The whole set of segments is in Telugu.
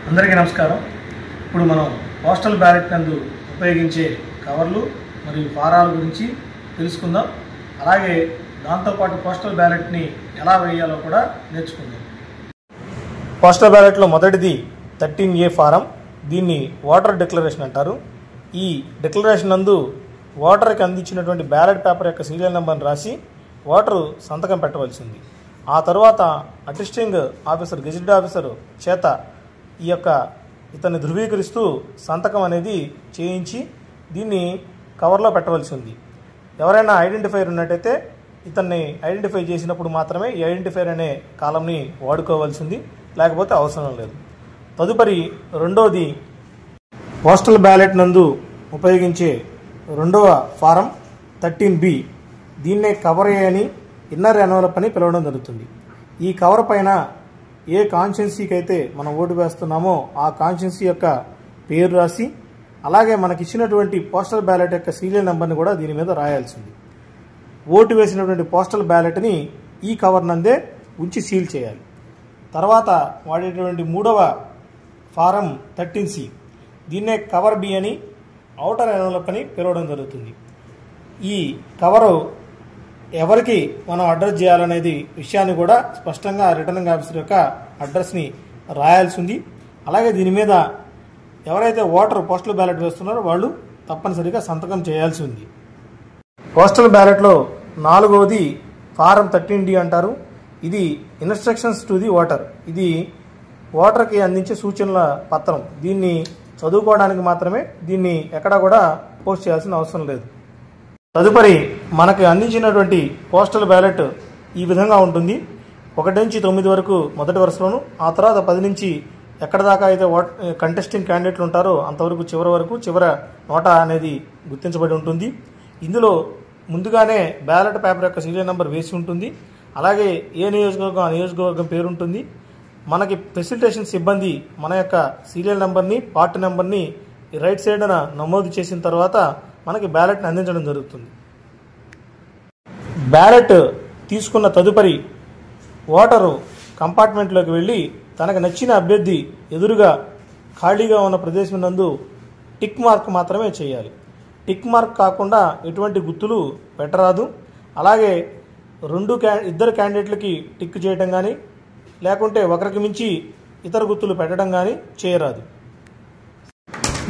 అందరికీ నమస్కారం. ఇప్పుడు మనం పోస్టల్ బ్యాలెట్ నందు ఉపయోగించే కవర్లు మరియు ఫారాల గురించి తెలుసుకుందాం. అలాగే దాంతోపాటు పోస్టల్ బ్యాలెట్ని ఎలా వేయాలో కూడా నేర్చుకుందాం. పోస్టల్ బ్యాలెట్లో మొదటిది 13A ఫారం. దీన్ని ఓటర్ డిక్లరేషన్ అంటారు. ఈ డిక్లరేషన్ నందు ఓటర్కి అందించినటువంటి బ్యాలెట్ పేపర్ యొక్క సీరియల్ నెంబర్ని రాసి ఓటరు సంతకం పెట్టవలసింది. ఆ తర్వాత అటెస్టింగ్ ఆఫీసర్, గెజిటెడ్ ఆఫీసర్ చేత ఇతన్ని ధృవీకరిస్తూ సంతకం అనేది చేయించి దీన్ని కవర్లో పెట్టవలసి ఉంది. ఎవరైనా ఐడెంటిఫైర్ ఉన్నట్టయితే ఇతన్ని ఐడెంటిఫై చేసినప్పుడు మాత్రమే ఈ ఐడెంటిఫైర్ అనే కాలంని వాడుకోవాల్సింది, లేకపోతే అవసరం లేదు. తదుపరి రెండోది పోస్టల్ బ్యాలెట్ నందు ఉపయోగించే రెండవ ఫారం 13B. దీన్నే కవర్ ఏ అని, ఇన్నర్ ఎన్వలప్ అని పిలవడం జరుగుతుంది. ఈ కవర్ పైన ఏ కాన్స్టిట్యున్సీకి అయితే మనం ఓటు వేస్తున్నామో ఆ కాన్స్టిట్యున్సీ యొక్క పేరు రాసి, అలాగే మనకి ఇచ్చినటువంటి పోస్టల్ బ్యాలెట్ యొక్క సీరియల్ నెంబర్ని కూడా దీని మీద రాయాల్సింది. ఓటు వేసినటువంటి పోస్టల్ బ్యాలెట్ని ఈ కవర్ నందే ఉంచి సీల్ చేయాలి. తర్వాత వాడేటువంటి మూడవ ఫారం 13C. దీన్నే కవర్ బి అని, ఔటర్ ఎన్వలప్ అని పిలవడం జరుగుతుంది. ఈ కవరు ఎవరికి మనం అడ్రస్ చేయాలనేది విషయాన్ని కూడా స్పష్టంగా రిటర్నింగ్ ఆఫీసర్ యొక్క అడ్రస్ని రాయాల్సి ఉంది. అలాగే దీని మీద ఎవరైతే ఓటర్ పోస్టల్ బ్యాలెట్ వేస్తున్నారో వాళ్ళు తప్పనిసరిగా సంతకం చేయాల్సి ఉంది. పోస్టల్ బ్యాలెట్లో నాలుగవది ఫారం 13D అంటారు. ఇది ఇన్స్ట్రక్షన్స్ టు ది ఓటర్. ఇది ఓటర్కి అందించే సూచనల పత్రం. దీన్ని చదువుకోవడానికి మాత్రమే, దీన్ని ఎక్కడా కూడా పోస్ట్ చేయాల్సిన అవసరం లేదు. తదుపరి మనకు అందించినటువంటి పోస్టల్ బ్యాలెట్ ఈ విధంగా ఉంటుంది. 1 నుంచి 9 వరకు మొదటి వరుసలోను, ఆ తర్వాత 10 నుంచి ఎక్కడ దాకా అయితే కంటెస్టింగ్ క్యాండిడేట్లు ఉంటారో అంతవరకు చివరి వరకు చివర నోటా అనేది గుర్తించబడి ఉంటుంది. ఇందులో ముందుగానే బ్యాలెట్ పేపర్ యొక్క సీరియల్ నెంబర్ వేసి ఉంటుంది. అలాగే ఏ నియోజకవర్గం ఆ నియోజకవర్గం పేరు ఉంటుంది. మనకి ఫెసిలిటేషన్ సిబ్బంది మన యొక్క సీరియల్ నెంబర్ని, పార్ట్ నెంబర్ని రైట్ సైడ్న నమోదు చేసిన తర్వాత మనకి బ్యాలెట్ని అందించడం జరుగుతుంది. బ్యాలెట్ తీసుకున్న తదుపరి ఓటరు కంపార్ట్మెంట్లోకి వెళ్ళి తనకు నచ్చిన అభ్యర్థి ఎదురుగా ఖాళీగా ఉన్న ప్రదేశం నందు టిక్ మార్క్ మాత్రమే చేయాలి. టిక్ మార్క్ కాకుండా ఎటువంటి గుర్తులు పెట్టరాదు. అలాగే ఇద్దరు క్యాండిడేట్లకి టిక్ చేయడం కానీ, లేకుంటే ఒకరికి మించి ఇతర గుర్తులు పెట్టడం కానీ చేయరాదు.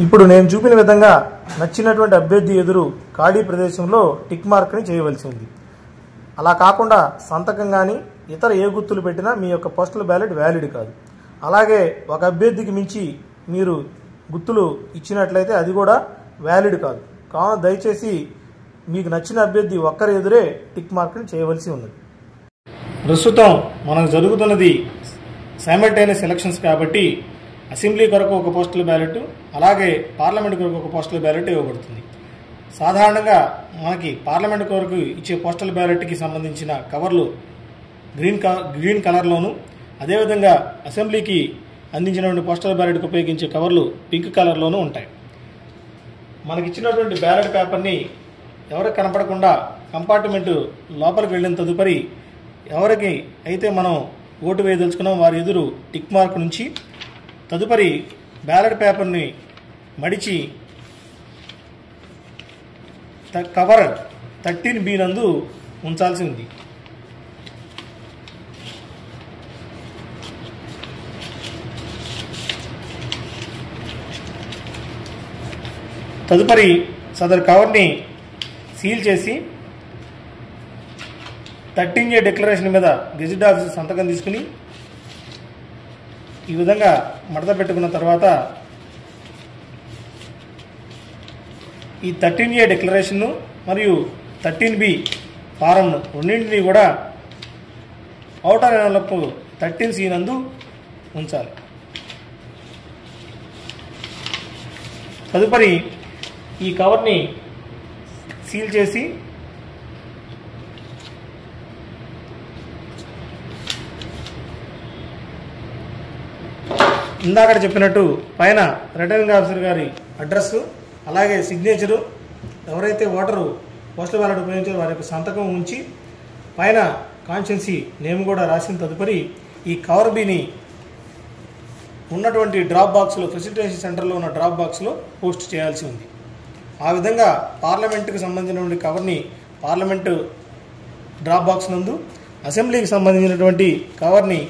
ఇప్పుడు నేను చూపిన విధంగా నచ్చినటువంటి అభ్యర్థి ఎదురు ఖాళీ ప్రదేశంలో టిక్ మార్క్ని చేయవలసి ఉంది. అలా కాకుండా సంతకం కానీ ఇతర ఏ గుర్తులు పెట్టినా మీ యొక్క పోస్టల్ బ్యాలెట్ వ్యాలిడ్ కాదు. అలాగే ఒక అభ్యర్థికి మించి మీరు గుర్తులు ఇచ్చినట్లయితే అది కూడా వ్యాలిడ్ కాదు. కావున దయచేసి మీకు నచ్చిన అభ్యర్థి ఒక్కరి ఎదురే టిక్ మార్క్ని చేయవలసి ఉన్నది. ప్రస్తుతం మనకు జరుగుతున్నది సైమల్టేనియస్ ఎలక్షన్స్ కాబట్టి అసెంబ్లీ కొరకు ఒక పోస్టల్ బ్యాలెట్, అలాగే పార్లమెంట్ కొరకు ఒక పోస్టల్ బ్యాలెట్ ఇవ్వబడుతుంది. సాధారణంగా పార్లమెంట్ కొరకు ఇచ్చే పోస్టల్ బ్యాలెట్కి సంబంధించిన కవర్లు గ్రీన్ కలర్లోను, అదేవిధంగా అసెంబ్లీకి అందించినటువంటి పోస్టల్ బ్యాలెట్కి ఉపయోగించే కవర్లు పింక్ కలర్లోనూ ఉంటాయి. మనకిచ్చినటువంటి బ్యాలెట్ పేపర్ని ఎవరికి కనపడకుండా కంపార్ట్మెంట్ లోపలికి వెళ్ళిన తదుపరి ఎవరికి అయితే మనం ఓటు వేయదలుచుకున్నాం వారి ఎదురు టిక్ మార్క్ నుంచి తదుపరి బ్యాలెట్ పేపర్ని మడిచి కవర్ 13B నందు ఉంచాల్సి ఉంది. తదుపరి సదరు కవర్ని సీల్ చేసి 13A డిక్లరేషన్ మీద గెజిటెడ్ ఆఫీసర్ సంతకం తీసుకుని ఈ విధంగా మడత పెట్టుకున్న తర్వాత ఈ 13A డిక్లరేషన్ను మరియు 13B ఫారం రెండింటినీ కూడా ఔటర్ ఎన్వలప్ 13C నందు ఉంచాలి. తదుపరి ఈ కవర్ని సీల్ చేసి ఇందాక చెప్పినట్టు పైన రిటర్నింగ్ ఆఫీసర్ గారి అడ్రస్, అలాగే సిగ్నేచరు, ఎవరైతే ఓటరు పోస్టల్ బ్యాలెట్ ఉపయోగించారో వారి యొక్క సంతకం ఉంచి పైన కాన్స్టిట్యున్సీ నేమ్ కూడా రాసిన తదుపరి ఈ కవర్ బిని ఉన్నటువంటి డ్రాప్ బాక్స్లో, ఫెసిలిటేషన్ సెంటర్లో ఉన్న డ్రాప్ బాక్స్లో పోస్ట్ చేయాల్సి ఉంది. ఆ విధంగా పార్లమెంటుకు సంబంధించినటువంటి కవర్ని పార్లమెంటు డ్రాప్ బాక్స్ నందు, అసెంబ్లీకి సంబంధించినటువంటి కవర్ని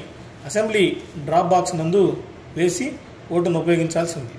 అసెంబ్లీ డ్రాప్ బాక్స్ నందు వేసి ఓటును ఉపయోగించాల్సి ఉంది.